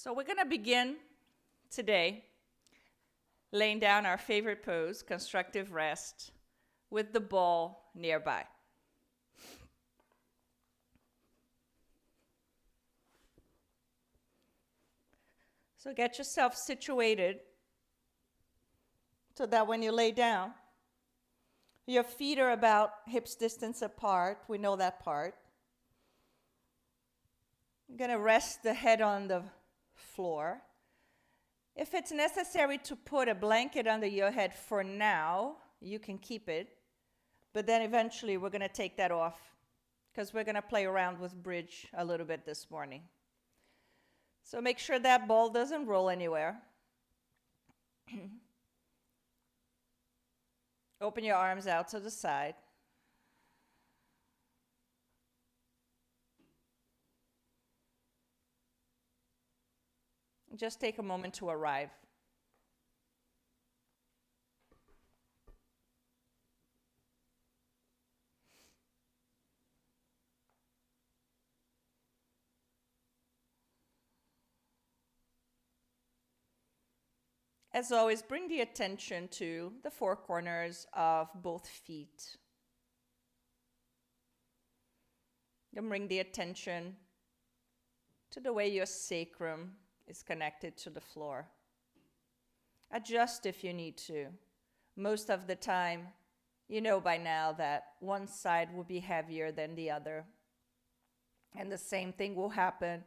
So we're going to begin today laying down our favorite pose, constructive rest, with the ball nearby. So get yourself situated so that when you lay down, your feet are about hips distance apart. We know that part. You're going to rest the head on the floor. If it's necessary to put a blanket under your head for now, you can keep it. But then eventually we're going to take that off because we're going to play around with bridge a little bit this morning. So make sure that ball doesn't roll anywhere. Open your arms out to the side. Just take a moment to arrive. As always, bring the attention to the four corners of both feet. Then bring the attention to the way your sacrum is connected to the floor. Adjust if you need to. Most of the time, you know by now that one side will be heavier than the other. And the same thing will happen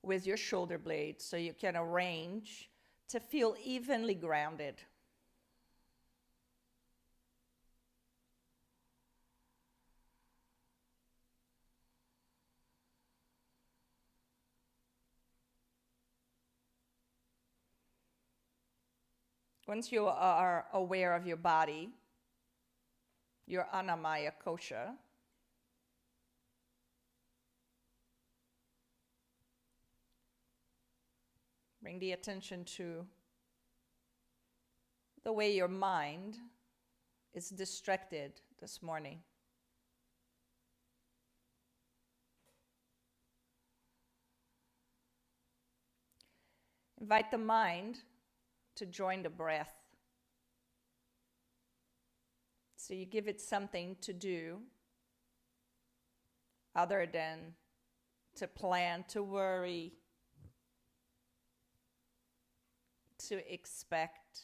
with your shoulder blades, so you can arrange to feel evenly grounded. Once you are aware of your body, your anamaya kosha, bring the attention to the way your mind is distracted this morning. Invite the mind to join the breath. So you give it something to do other than to plan, to worry, to expect.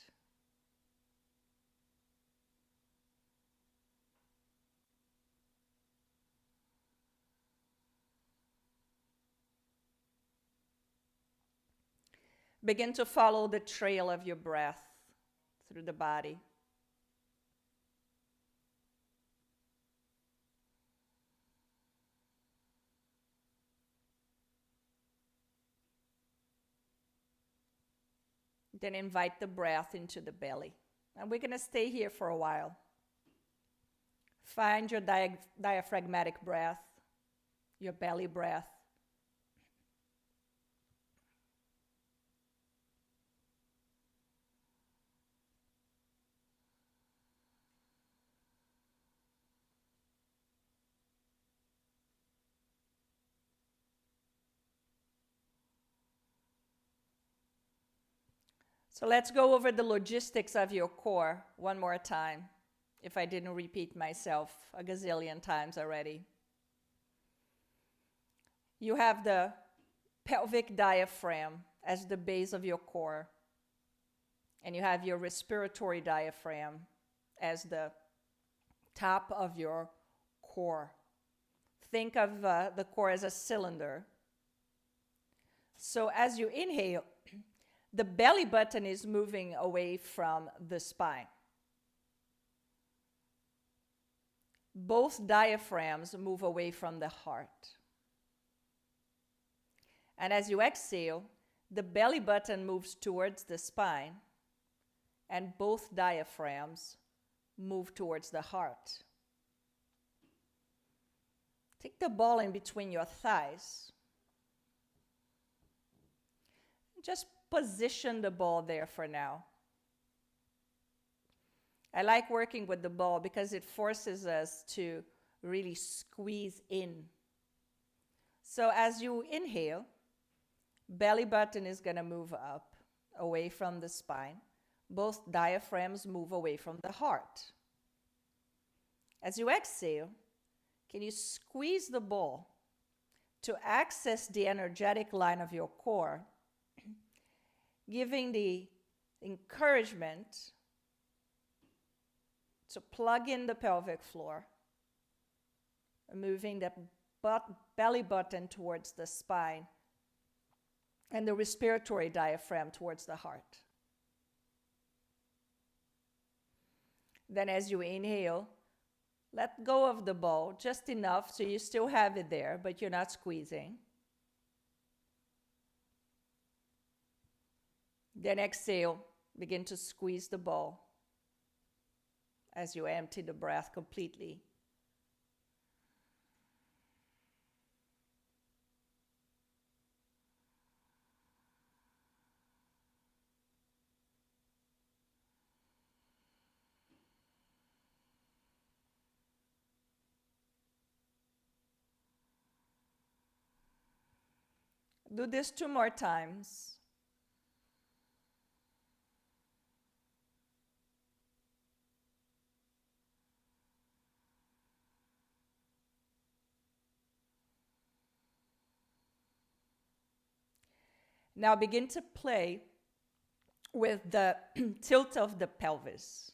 Begin to follow the trail of your breath through the body. Then invite the breath into the belly. And we're going to stay here for a while. Find your diaphragmatic breath, your belly breath. So let's go over the logistics of your core one more time, if I didn't repeat myself a gazillion times already. You have the pelvic diaphragm as the base of your core, and you have your respiratory diaphragm as the top of your core. Think of the core as a cylinder. So as you inhale, the belly button is moving away from the spine. Both diaphragms move away from the heart. And as you exhale, the belly button moves towards the spine, and both diaphragms move towards the heart. Take the ball in between your thighs. Just position the ball there for now. I like working with the ball because it forces us to really squeeze in. So as you inhale, Belly button is going to move up, away from the spine. Both diaphragms move away from the heart. As you exhale, can you squeeze the ball to access the energetic line of your core, giving the encouragement to plug in the pelvic floor, moving the belly button towards the spine and the respiratory diaphragm towards the heart. Then as you inhale, let go of the ball just enough so you still have it there, but you're not squeezing. Then exhale, begin to squeeze the ball as you empty the breath completely. Do this 2 more times. Now begin to play with the tilt of the pelvis.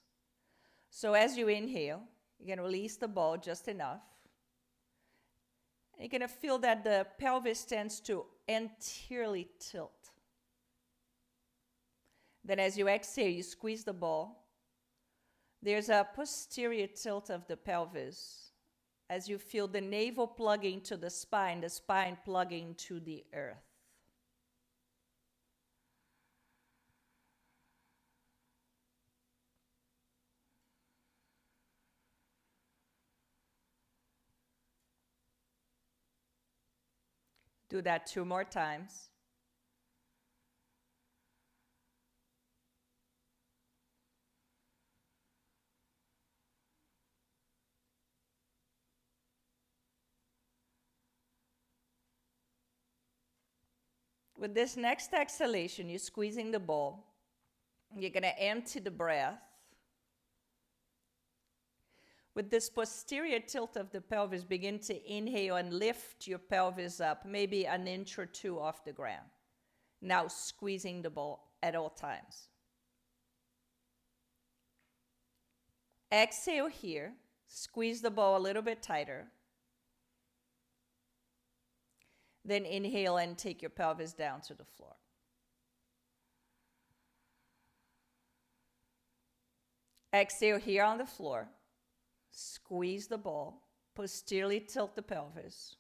So as you inhale, you're going to release the ball just enough. You're going to feel that the pelvis tends to anteriorly tilt. Then as you exhale, you squeeze the ball. There's a posterior tilt of the pelvis as you feel the navel plugging to the spine plugging to the earth. Do that 2 more times. With this next exhalation, you're squeezing the ball. You're going to empty the breath. With this posterior tilt of the pelvis, begin to inhale and lift your pelvis up, maybe 1 inch or 2 off the ground. Now squeezing the ball at all times. Exhale here. Squeeze the ball a little bit tighter. Then inhale and take your pelvis down to the floor. Exhale here on the floor. Squeeze the ball. Posteriorly tilt the pelvis.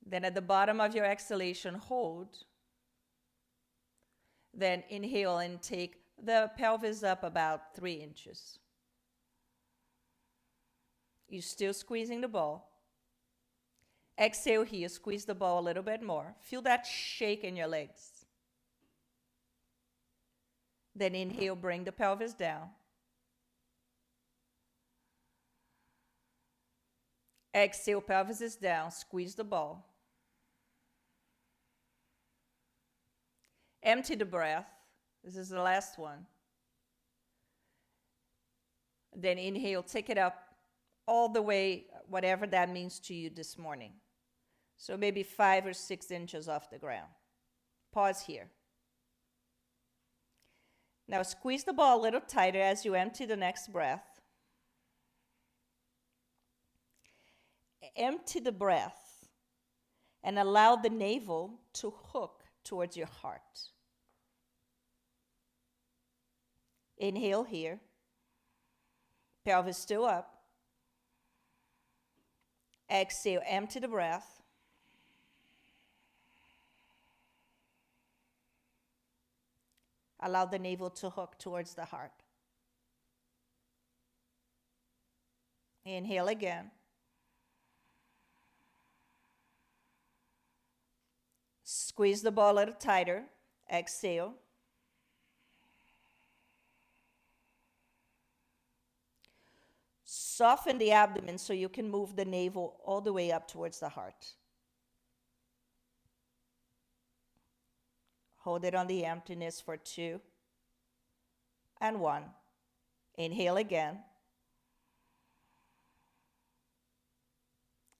Then at the bottom of your exhalation, hold. Then inhale and take the pelvis up about 3 inches. You're still squeezing the ball. Exhale here, squeeze the ball a little bit more. Feel that shake in your legs. Then inhale, bring the pelvis down. Exhale, pelvis is down, squeeze the ball. Empty the breath. This is the last one. Then inhale, take it up all the way, whatever that means to you this morning. So maybe 5 or 6 inches off the ground. Pause here. Now squeeze the ball a little tighter as you empty the next breath. Empty the breath and allow the navel to hook towards your heart. Inhale here. Pelvis still up. Exhale, empty the breath. Allow the navel to hook towards the heart. Inhale again. Squeeze the ball a little tighter. Exhale. Soften the abdomen so you can move the navel all the way up towards the heart. Hold it on the emptiness for 2 and 1. Inhale again.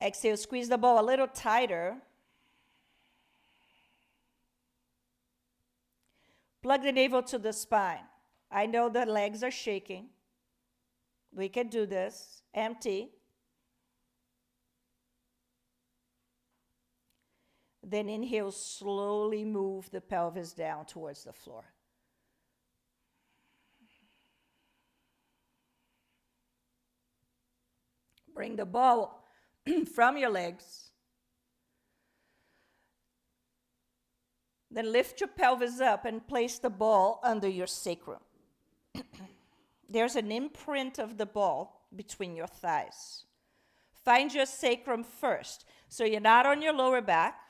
Exhale, squeeze the ball a little tighter. Plug the navel to the spine. I know the legs are shaking. We can do this. Empty. Then inhale, slowly move the pelvis down towards the floor. Bring the ball from your legs. Then lift your pelvis up and place the ball under your sacrum. There's an imprint of the ball between your thighs. Find your sacrum first. So you're not on your lower back.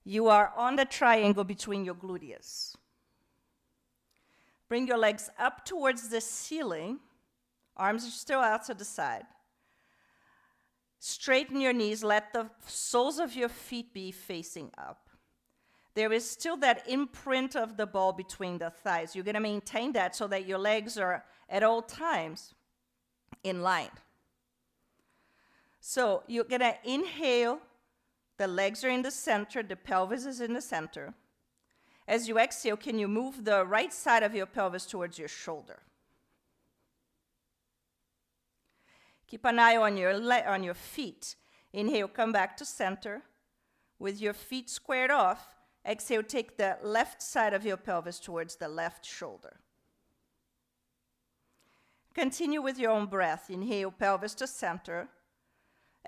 You are on the triangle between your gluteus. Bring your legs up towards the ceiling. Arms are still out to the side. Straighten your knees. Let the soles of your feet be facing up. There is still that imprint of the ball between the thighs. You're going to maintain that so that your legs are at all times in line. So you're going to inhale. The legs are in the center. The pelvis is in the center. As you exhale, can you move the right side of your pelvis towards your shoulder? Keep an eye on your feet. Inhale, come back to center. With your feet squared off, exhale, take the left side of your pelvis towards the left shoulder. Continue with your own breath. Inhale, pelvis to center.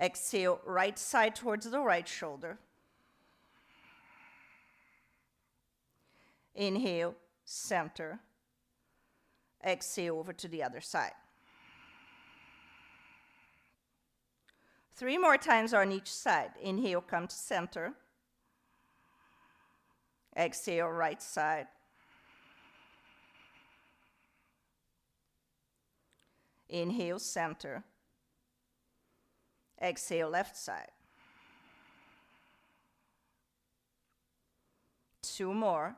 Exhale, right side towards the right shoulder. Inhale, center. Exhale, over to the other side. 3 more times on each side. Inhale, come to center. Exhale, right side. Inhale, center. Exhale, left side. 2 more.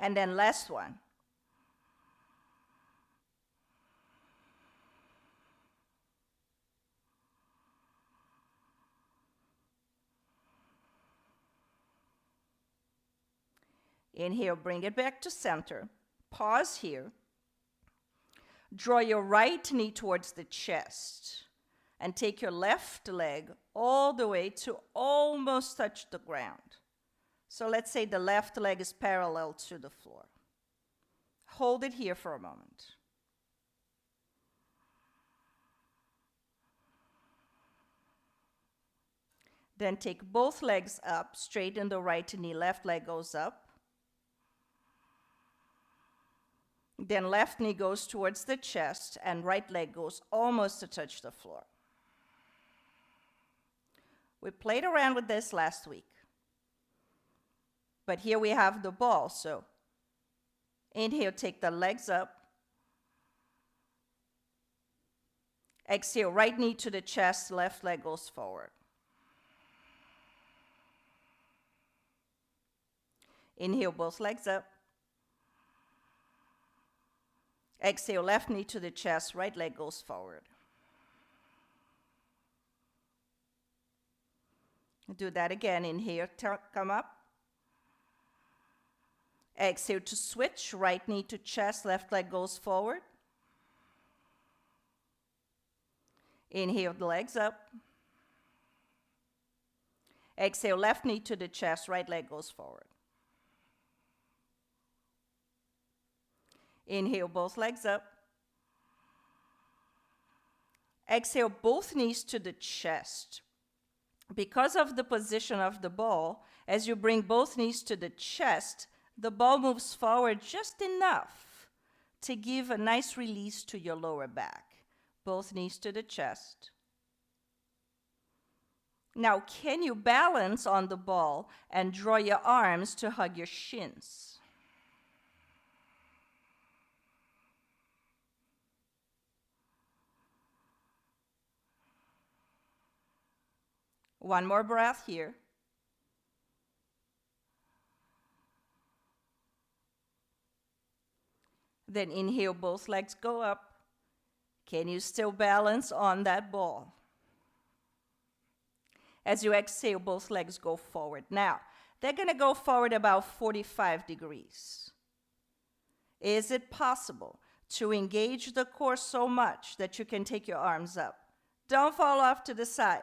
And then last one. Inhale, bring it back to center. Pause here. Draw your right knee towards the chest. And take your left leg all the way to almost touch the ground. So let's say the left leg is parallel to the floor. Hold it here for a moment. Then take both legs up, straighten the right knee, left leg goes up. Then left knee goes towards the chest and right leg goes almost to touch the floor. We played around with this last week. But here we have the ball, so inhale, take the legs up. Exhale, right knee to the chest, left leg goes forward. Inhale, both legs up. Exhale, left knee to the chest, right leg goes forward. Do that again. Inhale, come up. Exhale to switch, right knee to chest, left leg goes forward. Inhale, the legs up. Exhale, left knee to the chest, right leg goes forward. Inhale, both legs up. Exhale, both knees to the chest. Because of the position of the ball, as you bring both knees to the chest, the ball moves forward just enough to give a nice release to your lower back. Both knees to the chest. Now, can you balance on the ball and draw your arms to hug your shins? One more breath here. Then inhale, both legs go up. Can you still balance on that ball? As you exhale, both legs go forward. Now, they're going to go forward about 45 degrees. Is it possible to engage the core so much that you can take your arms up? Don't fall off to the side.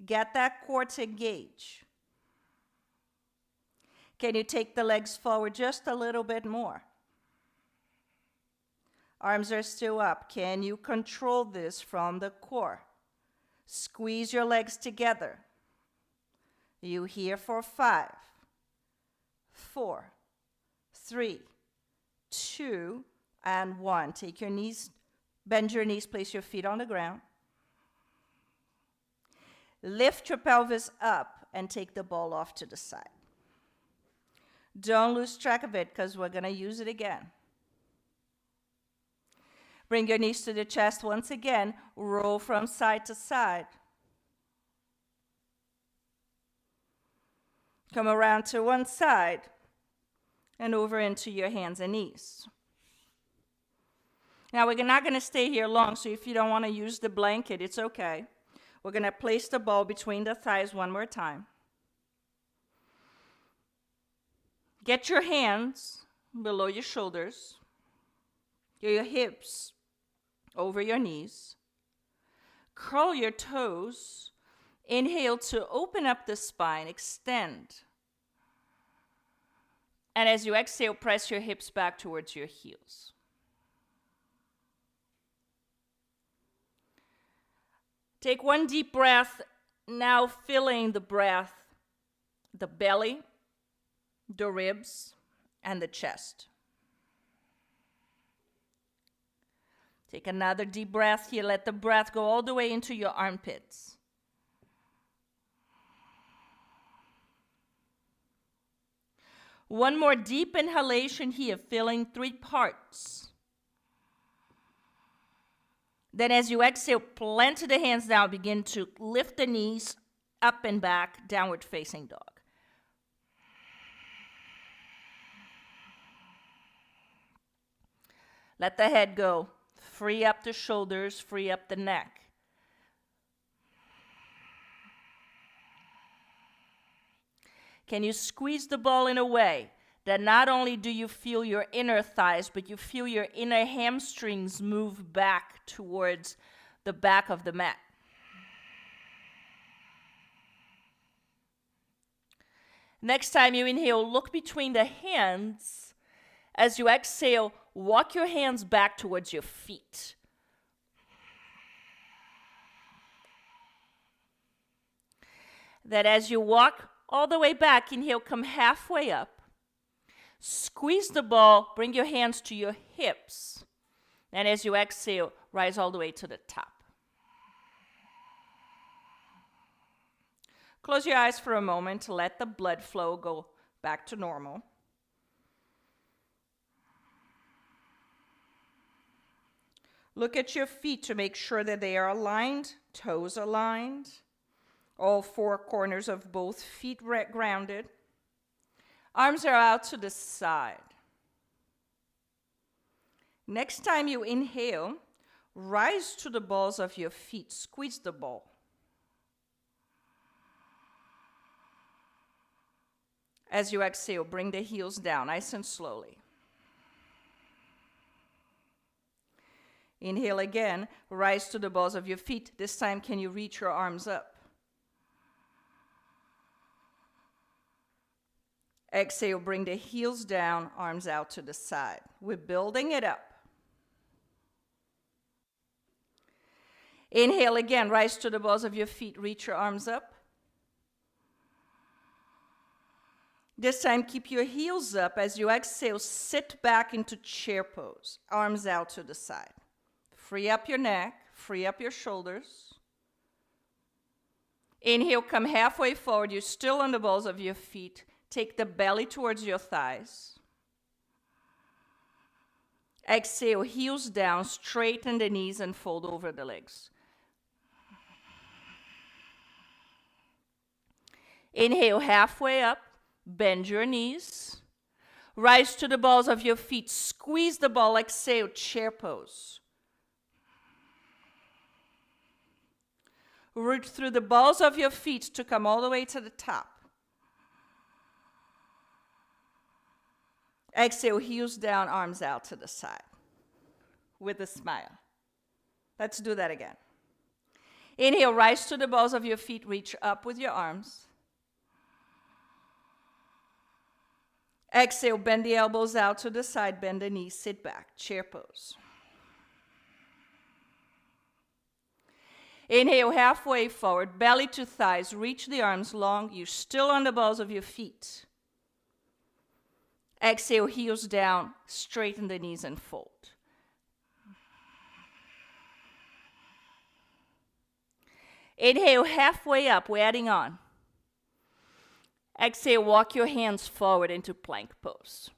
Get that core to engage. Can you take the legs forward just a little bit more? Arms are still up. Can you control this from the core? Squeeze your legs together. You here for 5, 4, 3, 2, and 1. Take your knees, bend your knees, place your feet on the ground. Lift your pelvis up and take the ball off to the side. Don't lose track of it because we're going to use it again. Bring your knees to the chest once again. Roll from side to side. Come around to one side and over into your hands and knees. Now, we're not going to stay here long, so if you don't want to use the blanket, it's okay. We're going to place the ball between the thighs one more time. Get your hands below your shoulders, your hips over your knees. Curl your toes. Inhale to open up the spine, extend. And as you exhale, press your hips back towards your heels. Take one deep breath, now filling the breath, the belly, the ribs, and the chest. Take another deep breath here. Let the breath go all the way into your armpits. One more deep inhalation here, filling 3 parts. Then as you exhale, plant the hands down. Begin to lift the knees up and back, downward facing dog. Let the head go. Free up the shoulders, free up the neck. Can you squeeze the ball in a way that not only do you feel your inner thighs, but you feel your inner hamstrings move back towards the back of the mat? Next time you inhale, look between the hands. As you exhale, walk your hands back towards your feet. That as you walk all the way back, inhale, come halfway up. Squeeze the ball, bring your hands to your hips. And as you exhale, rise all the way to the top. Close your eyes for a moment to let the blood flow go back to normal. Look at your feet to make sure that they are aligned, toes aligned. All 4 corners of both feet grounded. Arms are out to the side. Next time you inhale, rise to the balls of your feet. Squeeze the ball. As you exhale, bring the heels down, nice and slowly. Inhale again, rise to the balls of your feet. This time, can you reach your arms up? Exhale, bring the heels down, arms out to the side. We're building it up. Inhale again, rise to the balls of your feet, reach your arms up. This time, keep your heels up. As you exhale, sit back into chair pose, arms out to the side. Free up your neck, free up your shoulders. Inhale, come halfway forward. You're still on the balls of your feet. Take the belly towards your thighs. Exhale, heels down, straighten the knees and fold over the legs. Inhale halfway up, bend your knees. Rise to the balls of your feet. Squeeze the ball, exhale, chair pose. Root through the balls of your feet to come all the way to the top. Exhale, heels down, arms out to the side with a smile. Let's do that again. Inhale, rise to the balls of your feet, reach up with your arms. Exhale, bend the elbows out to the side, bend the knees, sit back, chair pose. Inhale, halfway forward, belly to thighs, reach the arms long, you're still on the balls of your feet. Exhale, heels down, straighten the knees and fold. Inhale, halfway up, we're adding on. Exhale, walk your hands forward into plank pose.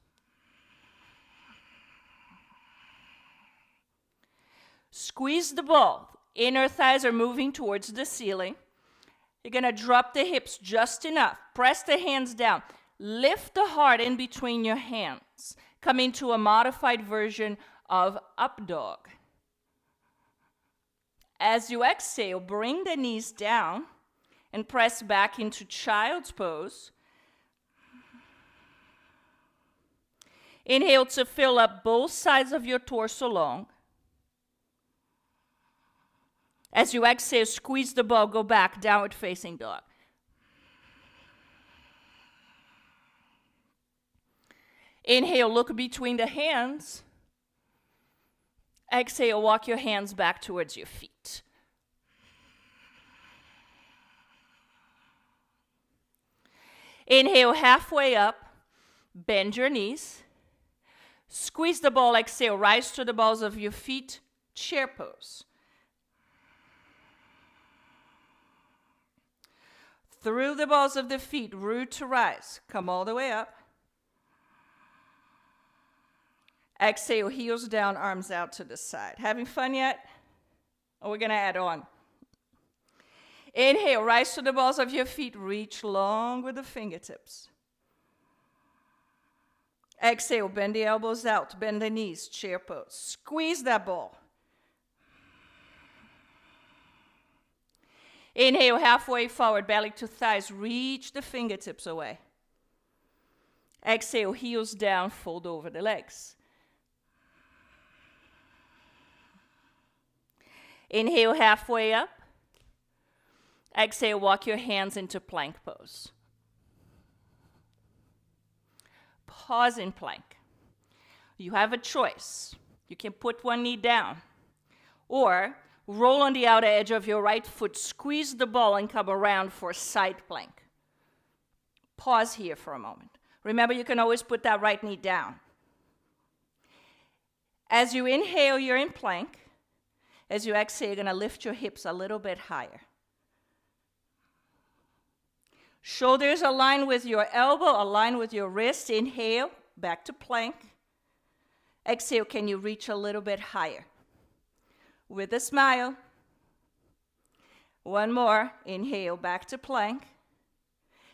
Squeeze the ball. Inner thighs are moving towards the ceiling. You're going to drop the hips just enough. Press the hands down. Lift the heart in between your hands. Come into a modified version of up dog. As you exhale, bring the knees down and press back into child's pose. Inhale to fill up both sides of your torso long. As you exhale, squeeze the ball, go back, downward facing dog. Inhale, look between the hands. Exhale, walk your hands back towards your feet. Inhale, halfway up, bend your knees. Squeeze the ball, exhale, rise to the balls of your feet, chair pose. Through the balls of the feet, root to rise. Come all the way up. Exhale, heels down, arms out to the side. Having fun yet? Or we're going to add on. Inhale, rise to the balls of your feet. Reach long with the fingertips. Exhale, bend the elbows out, bend the knees, chair pose. Squeeze that ball. Inhale, halfway forward, belly to thighs. Reach the fingertips away. Exhale, heels down, fold over the legs. Inhale, halfway up. Exhale, walk your hands into plank pose. Pause in plank. You have a choice. You can put one knee down, or roll on the outer edge of your right foot, squeeze the ball, and come around for a side plank. Pause here for a moment. Remember, you can always put that right knee down. As you inhale, you're in plank. As you exhale, you're going to lift your hips a little bit higher. Shoulders align with your elbow, align with your wrist. Inhale, back to plank. Exhale, can you reach a little bit higher? With a smile. One more. Inhale, back to plank.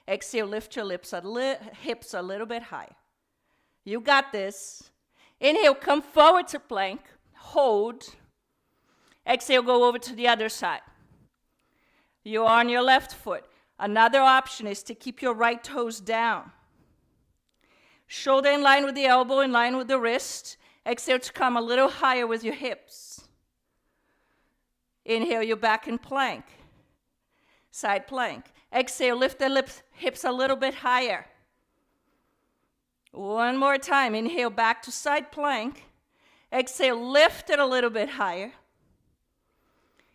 Exhale, lift your hips a little bit higher. You got this. Inhale, come forward to plank. Hold. Exhale, go over to the other side. You're on your left foot. Another option is to keep your right toes down. Shoulder in line with the elbow, in line with the wrist. Exhale to come a little higher with your hips. Inhale, you're back in plank. Side plank. Exhale, lift the hips a little bit higher. One more time. Inhale, back to side plank. Exhale, lift it a little bit higher.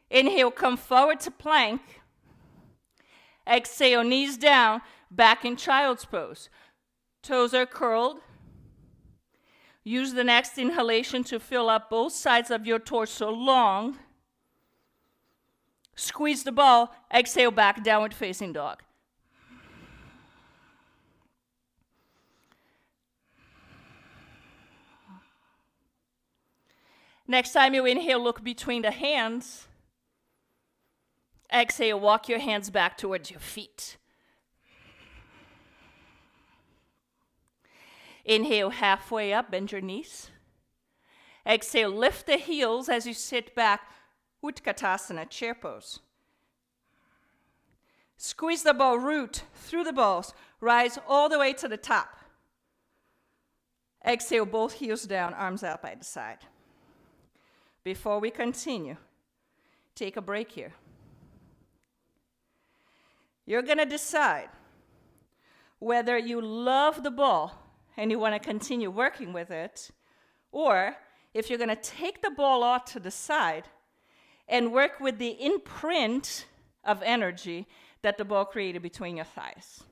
Inhale, come forward to plank. Exhale, knees down, back in child's pose. Toes are curled. Use the next inhalation to fill up both sides of your torso long. Squeeze the ball. Exhale, back, downward facing dog. Next time you inhale, look between the hands. Exhale, walk your hands back towards your feet. Inhale, halfway up, bend your knees. Exhale, lift the heels as you sit back, Utkatasana, chair pose. Squeeze the ball root through the balls, rise all the way to the top. Exhale, both heels down, arms out by the side. Before we continue, take a break here. You're going to decide whether you love the ball and you want to continue working with it, or if you're going to take the ball off to the side and work with the imprint of energy that the ball created between your thighs.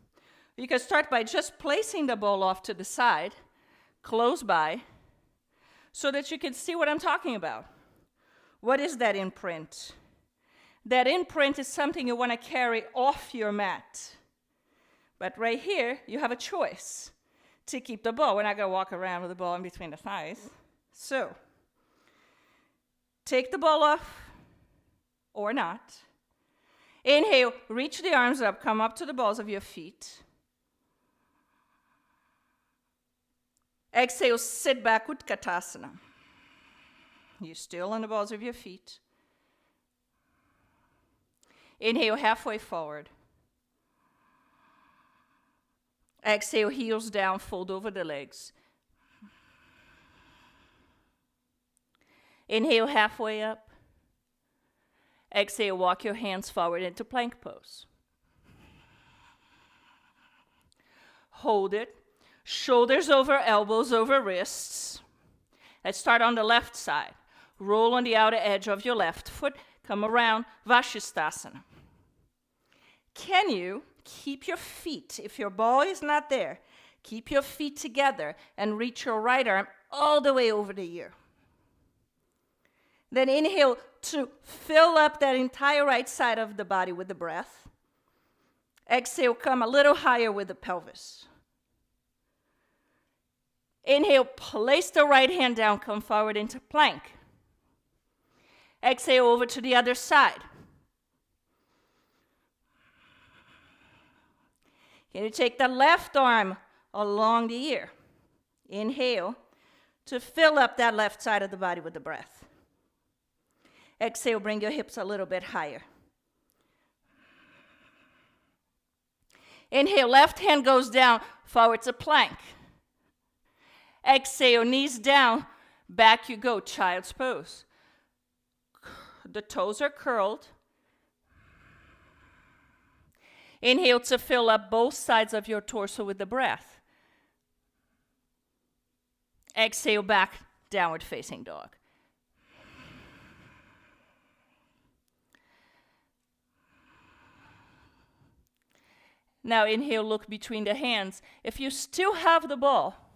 You can start by just placing the ball off to the side, close by, so that you can see what I'm talking about. What is that imprint? That imprint is something you want to carry off your mat. But right here, you have a choice to keep the ball. We're not going to walk around with the ball in between the thighs. So, take the ball off or not. Inhale, reach the arms up, come up to the balls of your feet. Exhale, sit back, Utkatasana. You're still on the balls of your feet. Inhale, halfway forward. Exhale, heels down, fold over the legs. Inhale, halfway up. Exhale, walk your hands forward into plank pose. Hold it. Shoulders over, elbows over wrists. Let's start on the left side. Roll on the outer edge of your left foot. Come around, Vashisthasana. Can you keep your feet, if your ball is not there, keep your feet together and reach your right arm all the way over the ear. Then inhale to fill up that entire right side of the body with the breath. Exhale, come a little higher with the pelvis. Inhale, place the right hand down, come forward into plank. Exhale over to the other side. Can you take the left arm along the ear? Inhale to fill up that left side of the body with the breath. Exhale, bring your hips a little bit higher. Inhale, left hand goes down, forward to plank. Exhale, knees down, back you go, child's pose. The toes are curled. Inhale to fill up both sides of your torso with the breath. Exhale, back, downward facing dog. Now inhale, look between the hands. If you still have the ball,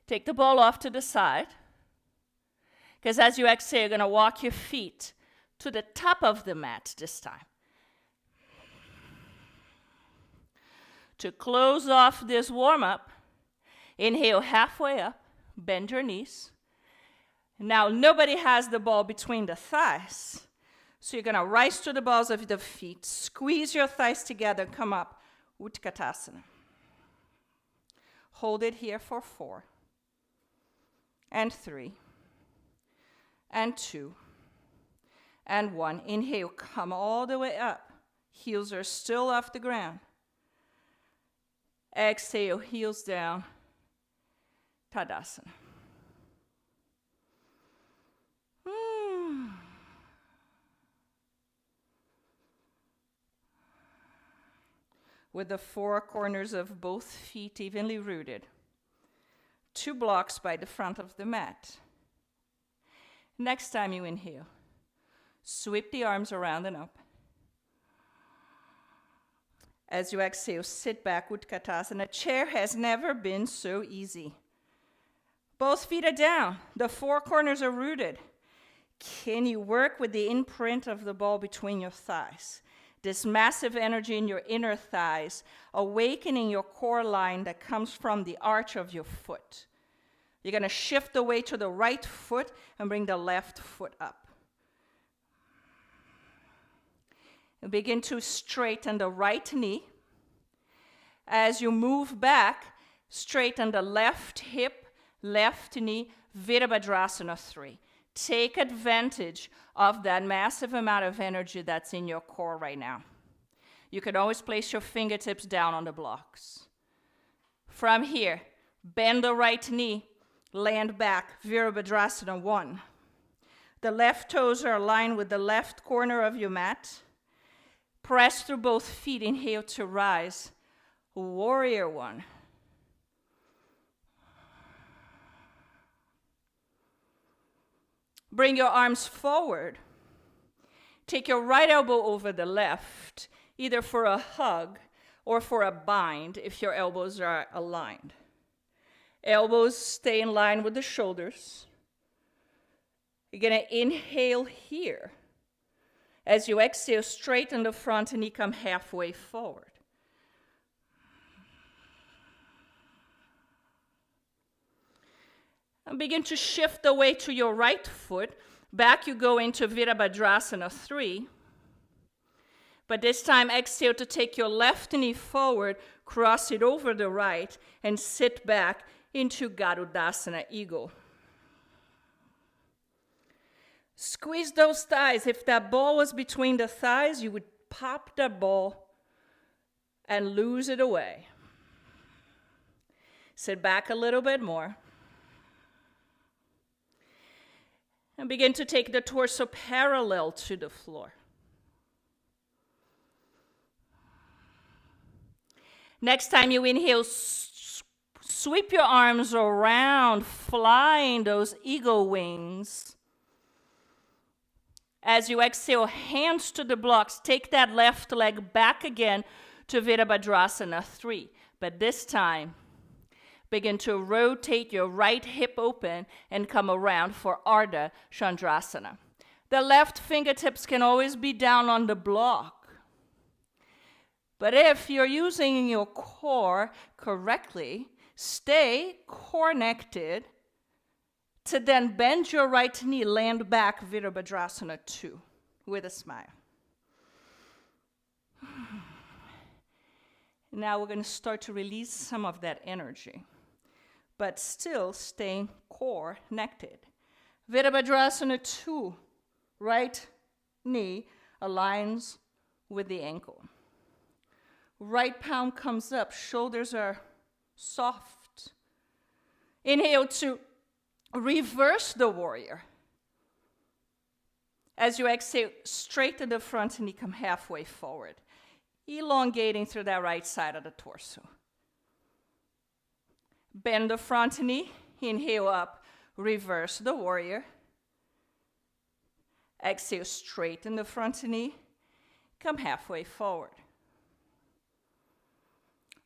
take the ball off to the side. Because as you exhale, you're going to walk your feet to the top of the mat this time. To close off this warm-up, inhale halfway up, bend your knees. Now nobody has the ball between the thighs. So you're going to rise to the balls of the feet, squeeze your thighs together, come up, Utkatasana. Hold it here for 4, and 3, and 2, and 1. Inhale, come all the way up. Heels are still off the ground. Exhale, heels down, Tadasana. With the 4 corners of both feet evenly rooted. 2 blocks by the front of the mat. Next time you inhale, sweep the arms around and up. As you exhale, sit back, Utkatasana. Chair has never been so easy. Both feet are down. The 4 corners are rooted. Can you work with the imprint of the ball between your thighs? This massive energy in your inner thighs, awakening your core line that comes from the arch of your foot. You're going to shift the weight to the right foot and bring the left foot up. Begin to straighten the right knee. As you move back, Straighten the left hip, left knee, Virabhadrasana 3. Take advantage of that massive amount of energy that's in your core right now. You can always place your fingertips down on the blocks. From here, bend the right knee, land back, Virabhadrasana 1. The left toes are aligned with the left corner of your mat. Press through both feet, inhale to rise, Warrior 1. Bring your arms forward. Take your right elbow over the left, either for a hug or for a bind if your elbows are aligned. Elbows stay in line with the shoulders. You're going to inhale here. As you exhale, straighten the front knee, come halfway forward. And begin to shift the weight to your right foot. Back you go into Virabhadrasana 3. But this time exhale to take your left knee forward, cross it over the right, and sit back into Garudasana Eagle. Squeeze those thighs. If that ball was between the thighs, you would pop that ball and lose it away. Sit back a little bit more. And begin to take the torso parallel to the floor. Next time you inhale, sweep your arms around, flying those eagle wings. As you exhale, hands to the blocks, take that left leg back again to Virabhadrasana 3. But this time, begin to rotate your right hip open and come around for Ardha Chandrasana. The left fingertips can always be down on the block. But if you're using your core correctly, stay core-nected to then bend your right knee, land back, Virabhadrasana 2 with a smile. Now we're going to start to release some of that energy, but still staying core-nected. Virabhadrasana 2, right knee aligns with the ankle. Right palm comes up, shoulders are soft. Inhale to reverse the warrior. As you exhale, straighten the front knee, come halfway forward, elongating through that right side of the torso. Bend the front knee, inhale up, reverse the warrior. Exhale, straighten the front knee, come halfway forward.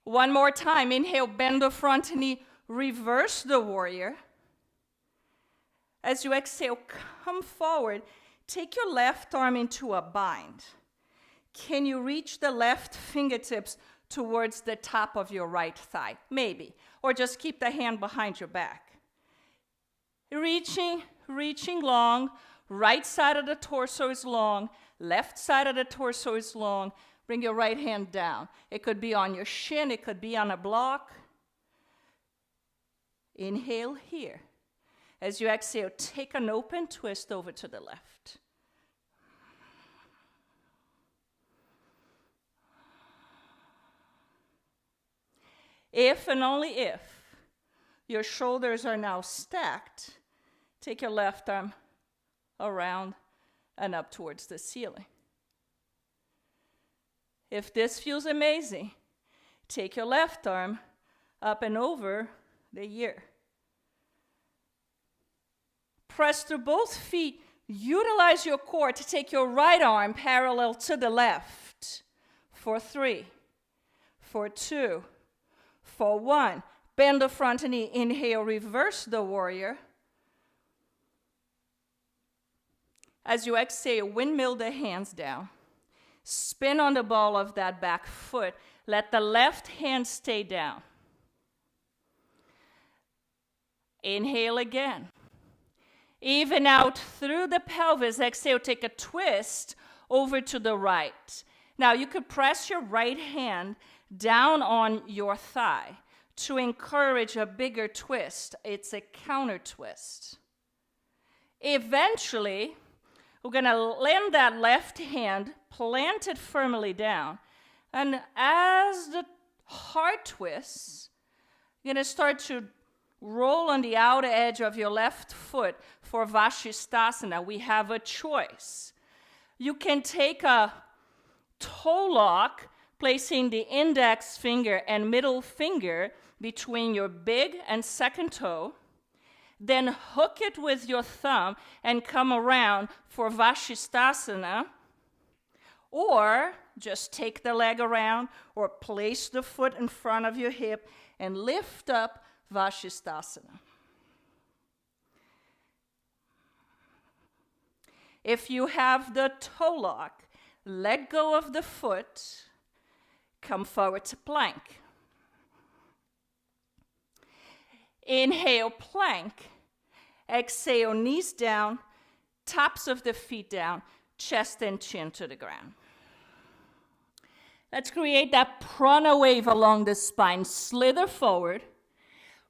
One more time, inhale, bend the front knee, reverse the warrior. As you exhale, come forward, take your left arm into a bind. Can you reach the left fingertips towards the top of your right thigh? Maybe. Or just keep the hand behind your back. Reaching long. Right side of the torso is long. Left side of the torso is long. Bring your right hand down. It could be on your shin. It could be on a block. Inhale here. As you exhale, take an open twist over to the left. If and only if your shoulders are now stacked, take your left arm around and up towards the ceiling. If this feels amazing, take your left arm up and over the ear. Press through both feet. Utilize your core to take your right arm parallel to the left. For 3, for 2, for 1. Bend the front knee. Inhale, reverse the warrior. As you exhale, windmill the hands down. Spin on the ball of that back foot. Let the left hand stay down. Inhale again. Even out through the pelvis. Exhale, take a twist over to the right. Now you could press your right hand down on your thigh to encourage a bigger twist. It's a counter twist. Eventually, we're going to land that left hand planted firmly down. And as the heart twists, you're going to start to roll on the outer edge of your left foot for Vashisthasana. We have a choice. You can take a toe lock, placing the index finger and middle finger between your big and second toe, then hook it with your thumb and come around for Vashisthasana, or just take the leg around or place the foot in front of your hip and lift up Vashisthasana. If you have the toe lock, let go of the foot, come forward to plank. Inhale, plank. Exhale, knees down, tops of the feet down, chest and chin to the ground. Let's create that prana wave along the spine. Slither forward.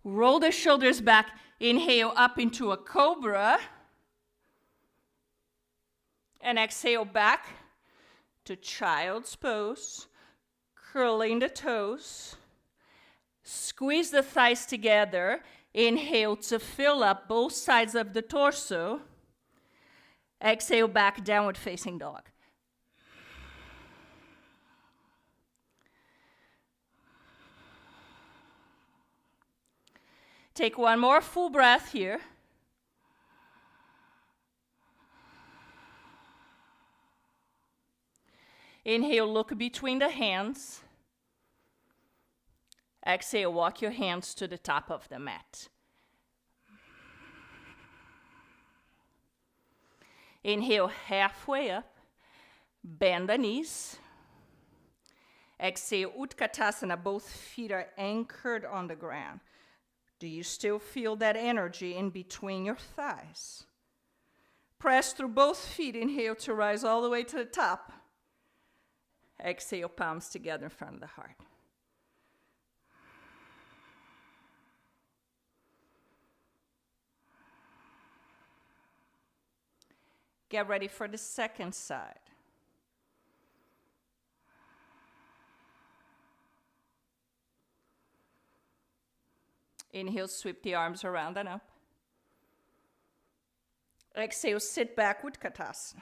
Roll the shoulders back. Inhale up into a cobra. And exhale back to child's pose. Curling the toes. Squeeze the thighs together. Inhale to fill up both sides of the torso. Exhale back, downward facing dog. Take one more full breath here. Inhale, look between the hands. Exhale, walk your hands to the top of the mat. Inhale, halfway up. Bend the knees. Exhale, Utkatasana. Both feet are anchored on the ground. Do you still feel that energy in between your thighs? Press through both feet. Inhale to rise all the way to the top. Exhale, palms together in front of the heart. Get ready for the second side. Inhale, sweep the arms around and up. Exhale, sit back, Utkatasana.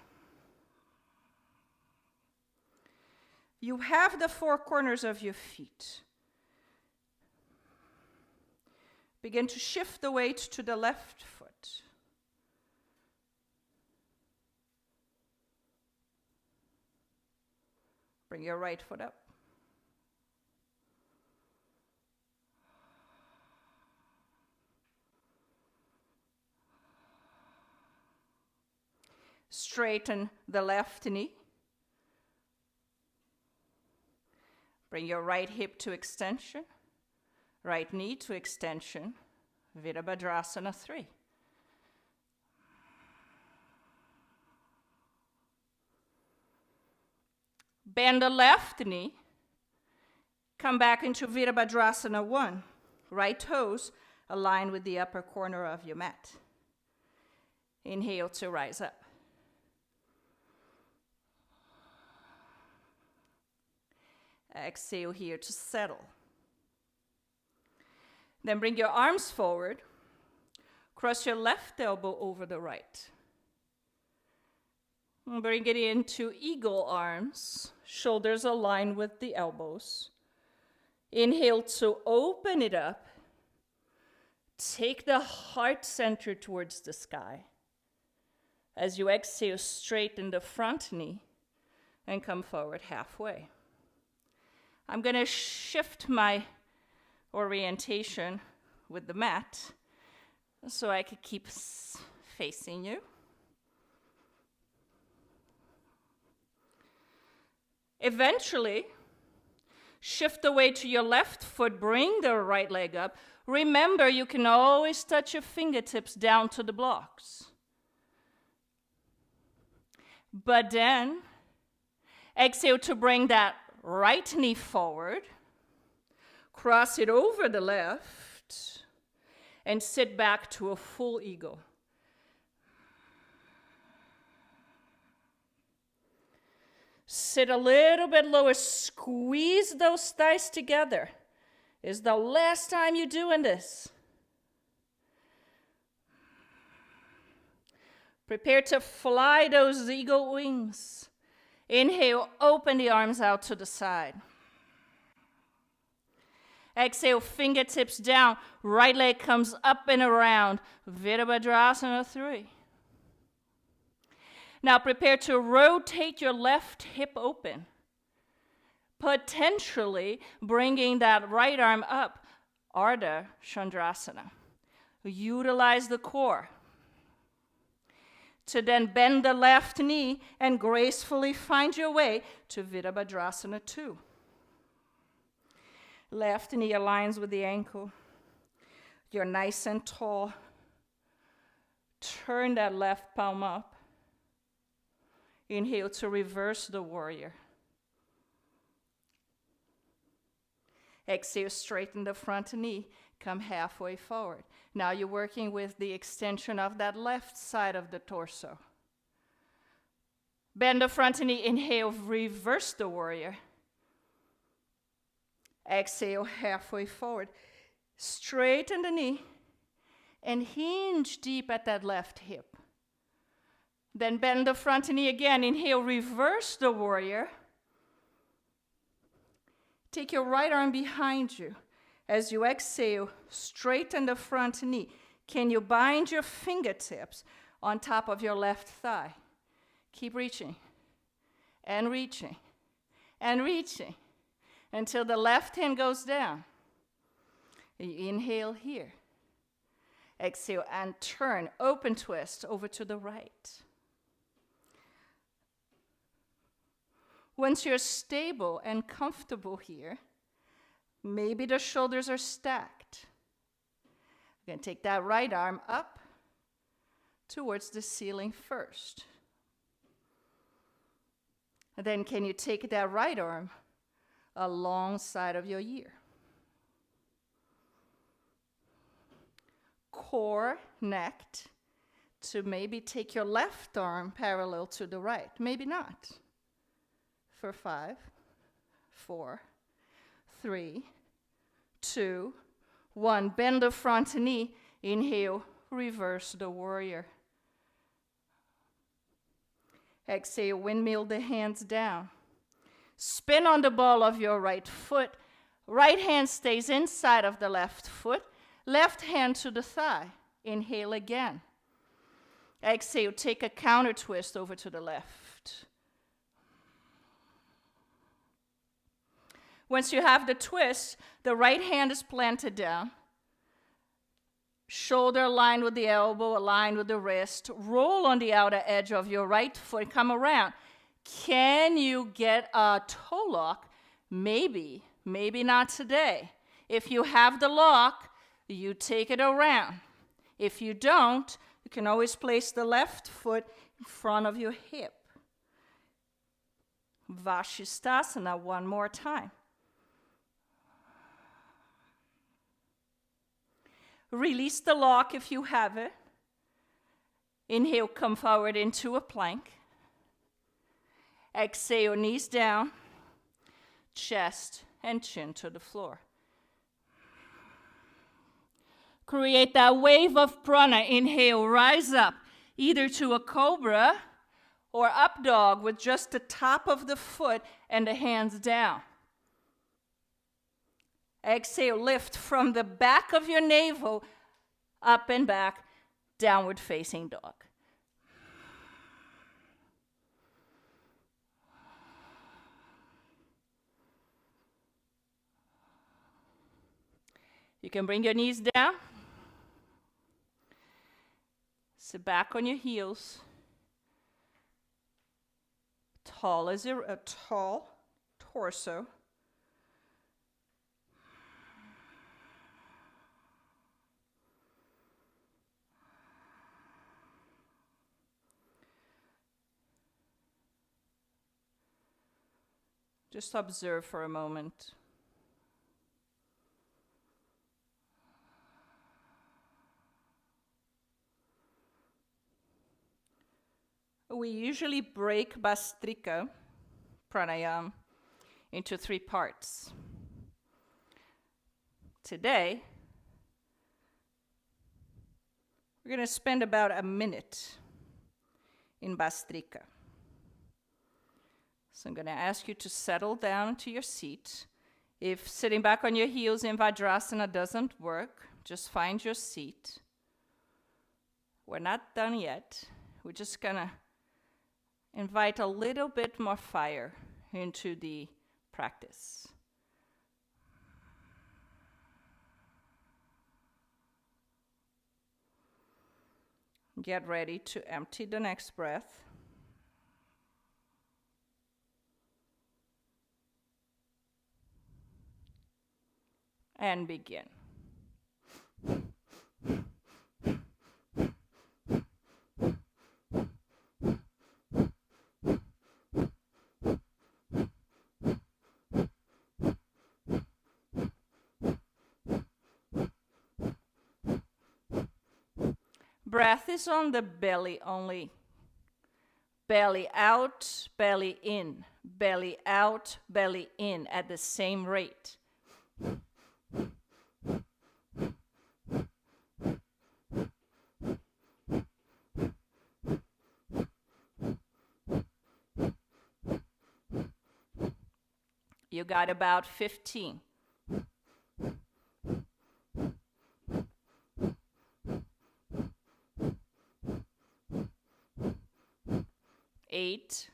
You have the four corners of your feet. Begin to shift the weight to the left foot. Bring your right foot up. Straighten the left knee. Bring your right hip to extension, right knee to extension, Virabhadrasana 3. Bend the left knee, come back into Virabhadrasana 1. Right toes align with the upper corner of your mat. Inhale to rise up. Exhale here to settle. Then bring your arms forward. Cross your left elbow over the right. And bring it into eagle arms. Shoulders align with the elbows. Inhale to open it up. Take the heart center towards the sky. As you exhale, straighten the front knee and come forward halfway. I'm going to shift my orientation with the mat so I can keep facing you. Eventually, shift the weight to your left foot, bring the right leg up. Remember, you can always touch your fingertips down to the blocks. But then, exhale to bring that right knee forward. cross it over the left, and sit back to a full eagle. Sit a little bit lower, squeeze those thighs together. It's the last time you're doing this. Prepare to fly those eagle wings. Inhale, open the arms out to the side. Exhale, fingertips down. Right leg comes up and around. Virabhadrasana 3. Now prepare to rotate your left hip open. Potentially bringing that right arm up. Ardha Chandrasana. Utilize the core. To then bend the left knee and gracefully find your way to Virabhadrasana 2. Left knee aligns with the ankle. You're nice and tall. Turn that left palm up. Inhale to reverse the warrior. Exhale, straighten the front knee. Come halfway forward. Now you're working with the extension of that left side of the torso. Bend the front knee. Inhale, reverse the warrior. Exhale, halfway forward. Straighten the knee and hinge deep at that left hip. Then bend the front knee again. Inhale, reverse the warrior. Take your right arm behind you. As you exhale, straighten the front knee. Can you bind your fingertips on top of your left thigh? Keep reaching and reaching and reaching until the left hand goes down. You inhale here. Exhale and turn, open twist over to the right. Once you're stable and comfortable here, maybe the shoulders are stacked. You're going to take that right arm up towards the ceiling first. And then can you take that right arm alongside of your ear? Core, neck, to maybe take your left arm parallel to the right. Maybe not. For 5, 4, 3, 2, 1. Bend the front knee. Inhale, reverse the warrior. Exhale, windmill the hands down. Spin on the ball of your right foot. Right hand stays inside of the left foot. Left hand to the thigh. Inhale again. Exhale, take a counter twist over to the left. Once you have the twist, the right hand is planted down. Shoulder aligned with the elbow, aligned with the wrist. Roll on the outer edge of your right foot. Come around. Can you get a toe lock? Maybe. Maybe not today. If you have the lock, you take it around. If you don't, you can always place the left foot in front of your hip. Vashisthasana one more time. Release the lock if you have it. Inhale, come forward into a plank. Exhale, knees down, chest and chin to the floor. Create that wave of prana. Inhale, rise up, either to a cobra or up dog with just the top of the foot and the hands down. Exhale, lift from the back of your navel, up and back, downward facing dog. You can bring your knees down. Sit back on your heels. Tall as a tall torso. Just observe for a moment. We usually break Bhastrika pranayama into 3 parts. Today, we're going to spend about a minute in Bhastrika. So I'm going to ask you to settle down to your seat. If sitting back on your heels in Vajrasana doesn't work, just find your seat. We're not done yet. We're just going to invite a little bit more fire into the practice. Get ready to empty the next breath. And begin. Breath is on the belly only. Belly out, belly in. Belly out, belly in at the same rate. You got about 15. Eight,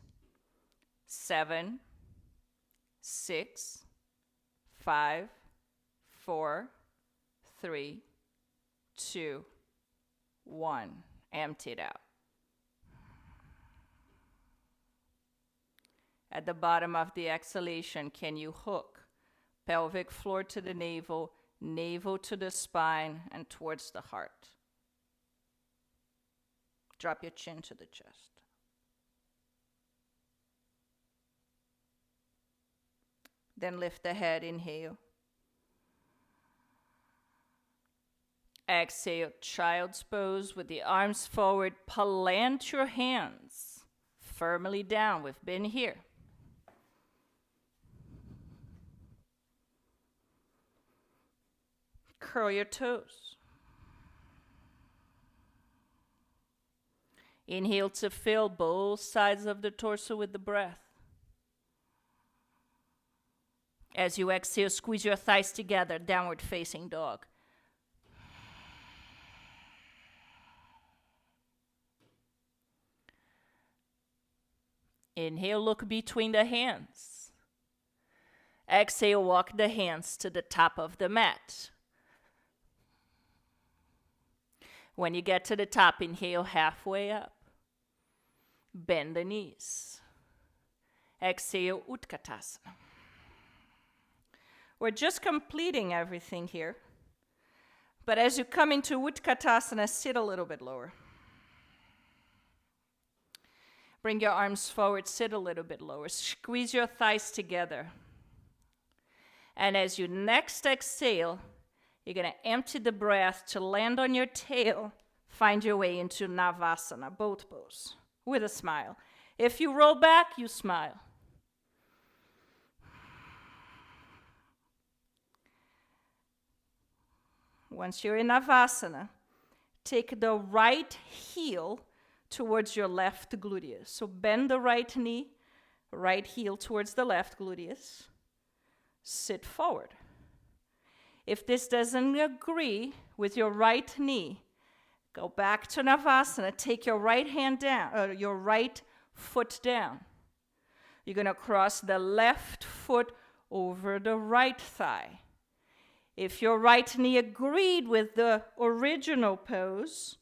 7, 6, 5, 4, 3, 2, 1. Empty it out. At the bottom of the exhalation, can you hook pelvic floor to the navel, navel to the spine, and towards the heart? Drop your chin to the chest. Then lift the head, inhale. Exhale, child's pose with the arms forward. Plant your hands firmly down. We've been here. Curl your toes. Inhale to fill both sides of the torso with the breath. As you exhale, squeeze your thighs together, downward facing dog. Inhale, look between the hands. Exhale, walk the hands to the top of the mat. When you get to the top, inhale halfway up. Bend the knees. Exhale, Utkatasana. We're just completing everything here. But as you come into Utkatasana, sit a little bit lower. Bring your arms forward, sit a little bit lower. Squeeze your thighs together. And as you next exhale, you're going to empty the breath to land on your tail. Find your way into Navasana, boat pose, with a smile. If you roll back, you smile. Once you're in Navasana, take the right heel towards your left gluteus. So bend the right knee, right heel towards the left gluteus. Sit forward. If this doesn't agree with your right knee, go back to Navasana. Take your right hand down, your right foot down. You're going to cross the left foot over the right thigh. If your right knee agreed with the original pose,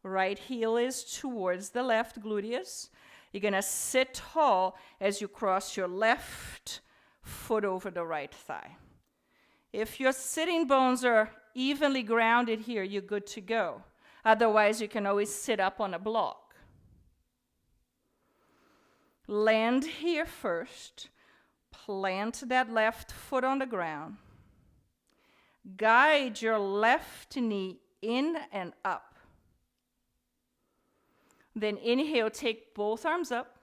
right heel is towards the left gluteus. You're going to sit tall as you cross your left foot over the right thigh. If your sitting bones are evenly grounded here, you're good to go. Otherwise, you can always sit up on a block. Land here first. Plant that left foot on the ground. Guide your left knee in and up. Then inhale, take both arms up.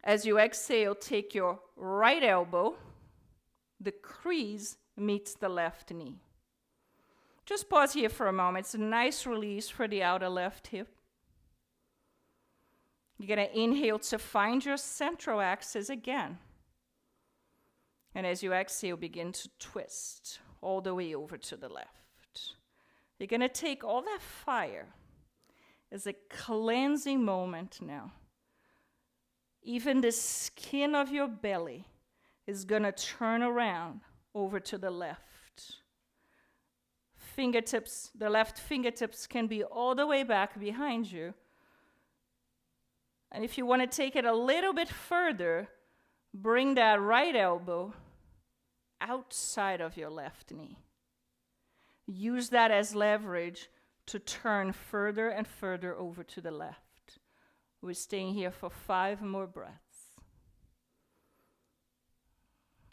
As you exhale, take your right elbow. The crease meets the left knee. Just pause here for a moment. It's a nice release for the outer left hip. You're going to inhale to find your central axis again. And as you exhale, begin to twist all the way over to the left. You're going to take all that fire as a cleansing moment now. Even the skin of your belly is going to turn around over to the left. Fingertips, the left fingertips can be all the way back behind you. And if you want to take it a little bit further, bring that right elbow outside of your left knee. Use that as leverage to turn further and further over to the left. We're staying here for 5 more breaths.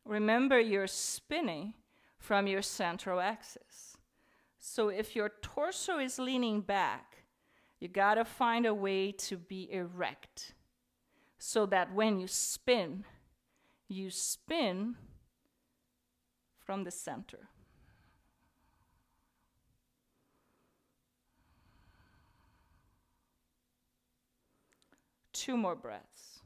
Remember, you're spinning from your central axis. So if your torso is leaning back, you gotta find a way to be erect so that when you spin from the center. Two more breaths.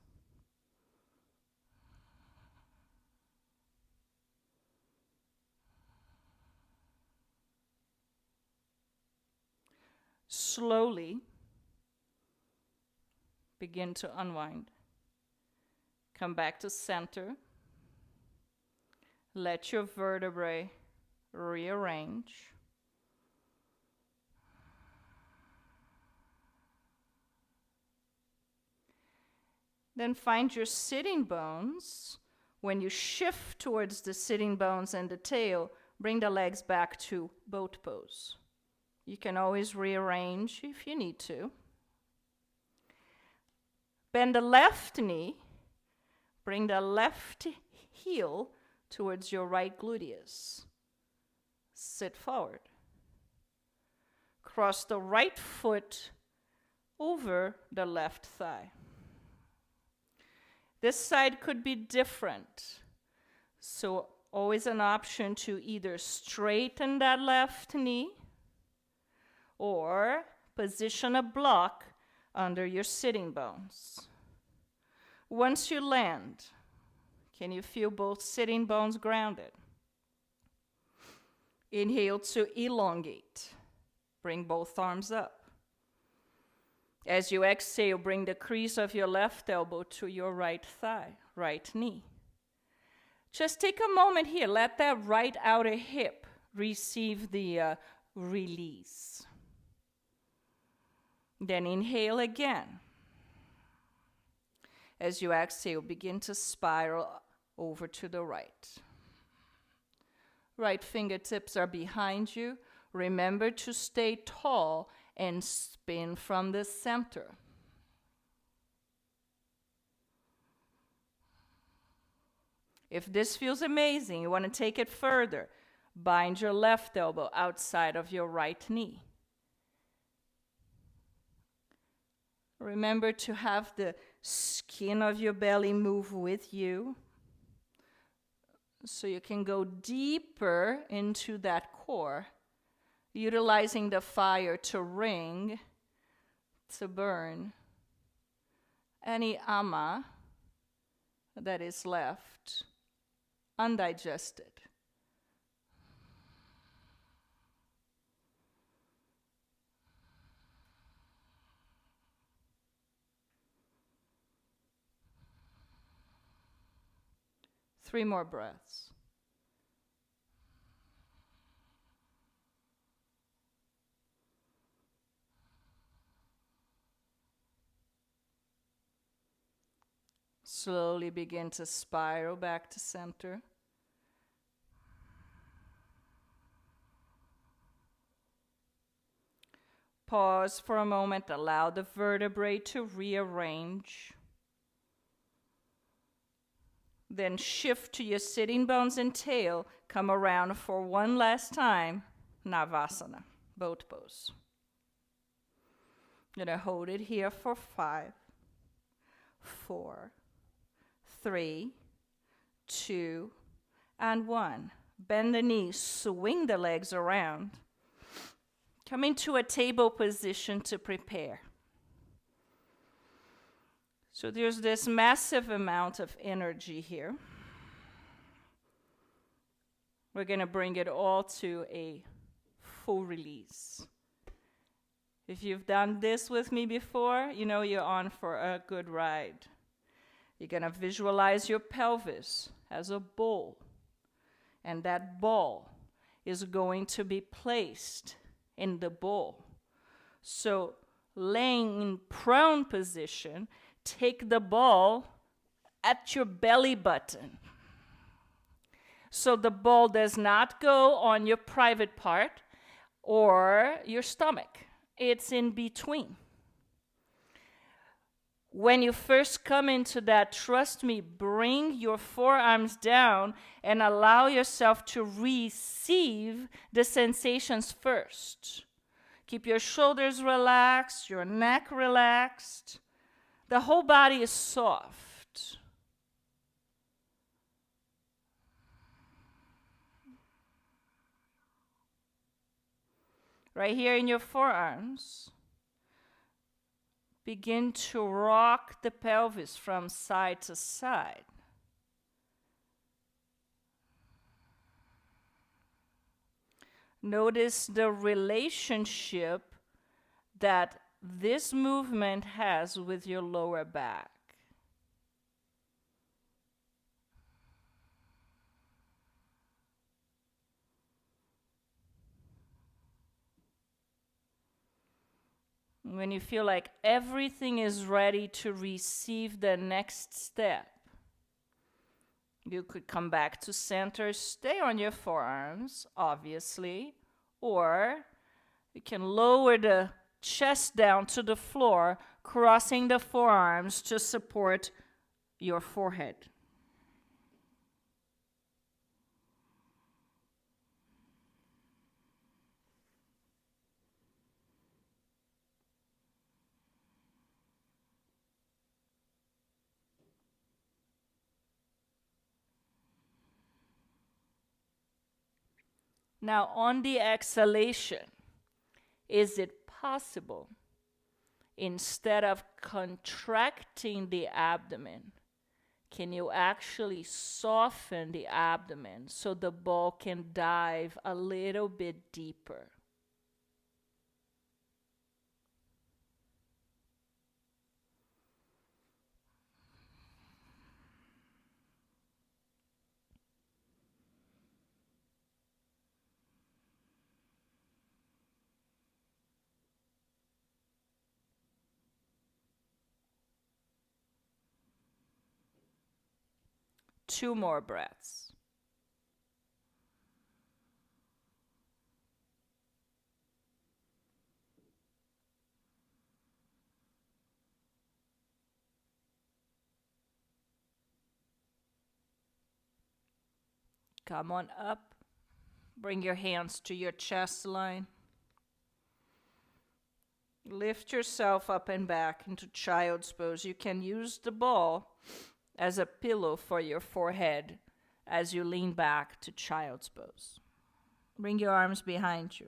Slowly begin to unwind. Come back to center. Let your vertebrae rearrange. Then find your sitting bones. When you shift towards the sitting bones and the tail, bring the legs back to boat pose. You can always rearrange if you need to. Bend the left knee. Bring the left heel towards your right gluteus. Sit forward. Cross the right foot over the left thigh. This side could be different. So always an option to either straighten that left knee or position a block under your sitting bones. Once you land, can you feel both sitting bones grounded? Inhale to elongate. Bring both arms up. As you exhale, bring the crease of your left elbow to your right thigh, right knee. Just take a moment here. Let that right outer hip receive the release. Then inhale again. As you exhale, begin to spiral over to the right. Right fingertips are behind you. Remember to stay tall and spin from the center. If this feels amazing, you want to take it further. Bind your left elbow outside of your right knee. Remember to have the skin of your belly move with you so you can go deeper into that core, utilizing the fire to ring, to burn any ama that is left undigested. Three more breaths. Slowly begin to spiral back to center. Pause for a moment, allow the vertebrae to rearrange. Then shift to your sitting bones and tail. Come around for one last time. Navasana, boat pose. I'm going to hold it here for 5, 4, 3, 2, and 1. Bend the knees, swing the legs around. Come into a table position to prepare. So there's this massive amount of energy here. We're going to bring it all to a full release. If you've done this with me before, you know you're on for a good ride. You're going to visualize your pelvis as a bowl. And that ball is going to be placed in the bowl. So laying in prone position, take the ball at your belly button. So the ball does not go on your private part or your stomach. It's in between. When you first come into that, trust me, bring your forearms down and allow yourself to receive the sensations first. Keep your shoulders relaxed, your neck relaxed. The whole body is soft. Right here in your forearms, begin to rock the pelvis from side to side. Notice the relationship that this movement has with your lower back. When you feel like everything is ready to receive the next step, you could come back to center, stay on your forearms, obviously, or you can lower the chest down to the floor, crossing the forearms to support your forehead. Now, on the exhalation, is it possible, instead of contracting the abdomen, can you actually soften the abdomen so the ball can dive a little bit deeper? Two more breaths. Come on up. Bring your hands to your chest line. Lift yourself up and back into child's pose. You can use the ball as a pillow for your forehead as you lean back to child's pose. Bring your arms behind you.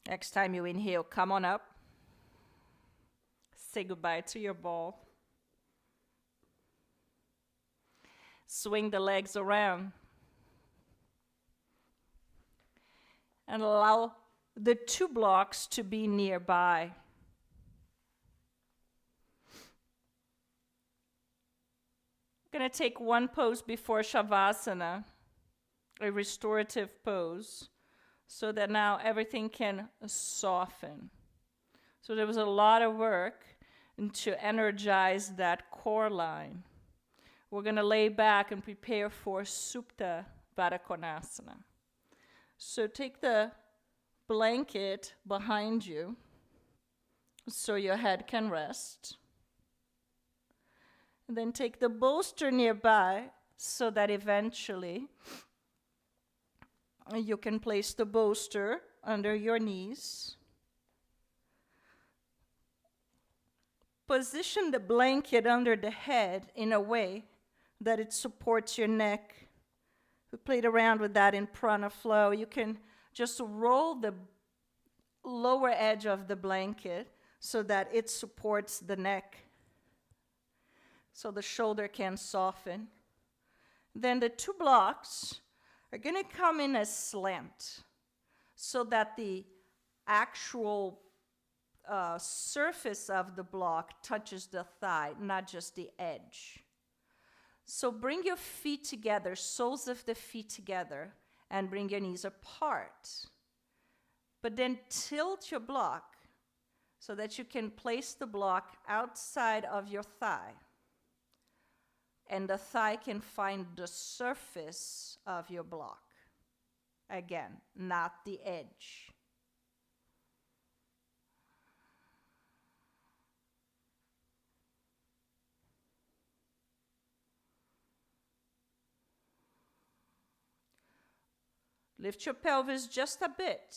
Next time you inhale, come on up. Say goodbye to your ball. Swing the legs around. And allow the 2 blocks to be nearby. I'm going to take one pose before Shavasana, a restorative pose. so that now everything can soften. So there was a lot of work to energize that core line. We're going to lay back and prepare for Supta Baddha Konasana. So take the blanket behind you so your head can rest. And then take the bolster nearby so that eventually you can place the bolster under your knees. Position the blanket under the head in a way that it supports your neck. We played around with that in prana flow. You can just roll the lower edge of the blanket so that it supports the neck, so the shoulder can soften. Then the two blocks are going to come in a slant so that the actual surface of the block touches the thigh, not just the edge. So bring your feet together, soles of the feet together, and bring your knees apart. But then tilt your block so that you can place the block outside of your thigh. And the thigh can find the surface of your block. Again, not the edge. Lift your pelvis just a bit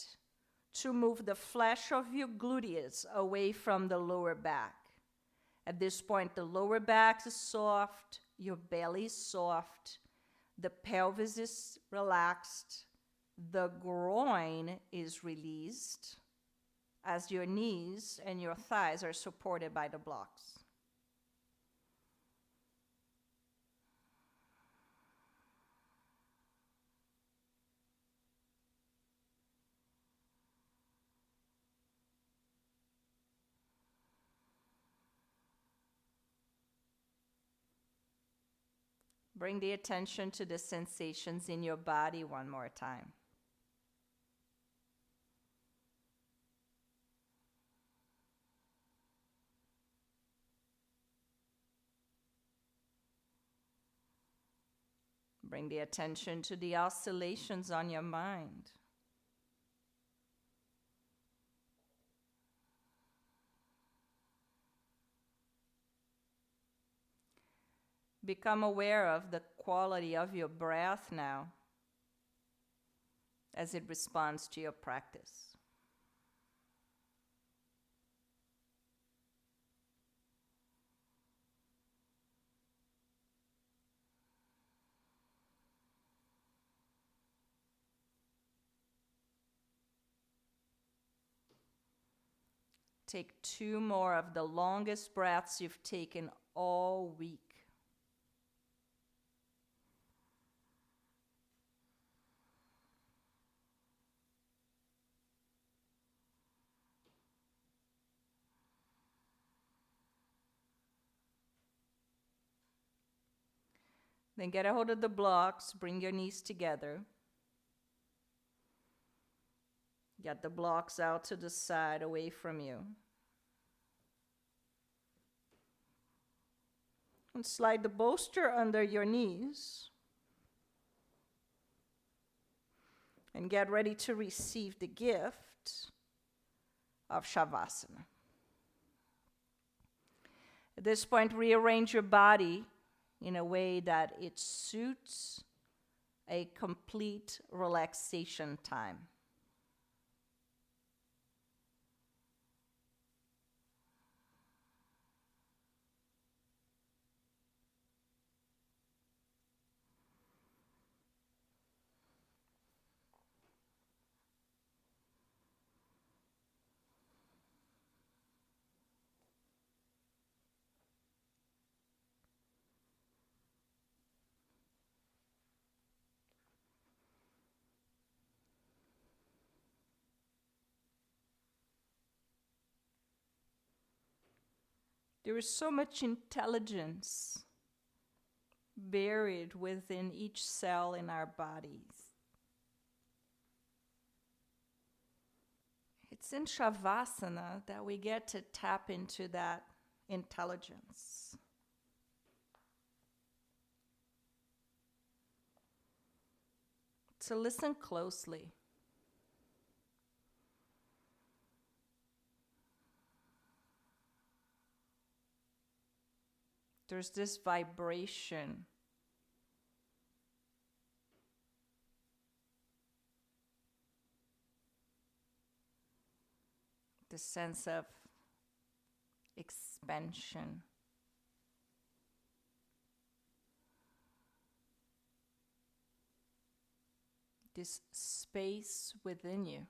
to move the flesh of your gluteus away from the lower back. At this point, the lower back is soft, your belly is soft, the pelvis is relaxed, the groin is released as your knees and your thighs are supported by the blocks. Bring the attention to the sensations in your body one more time. Bring the attention to the oscillations on your mind. Become aware of the quality of your breath now as it responds to your practice. Take 2 more of the longest breaths you've taken all week. Then get a hold of the blocks, bring your knees together. Get the blocks out to the side, away from you. And slide the bolster under your knees. And get ready to receive the gift of Shavasana. At this point, rearrange your body in a way that it suits a complete relaxation time. There is so much intelligence buried within each cell in our bodies. It's in Shavasana that we get to tap into that intelligence. So listen closely. There's this vibration. The sense of expansion. This space within you.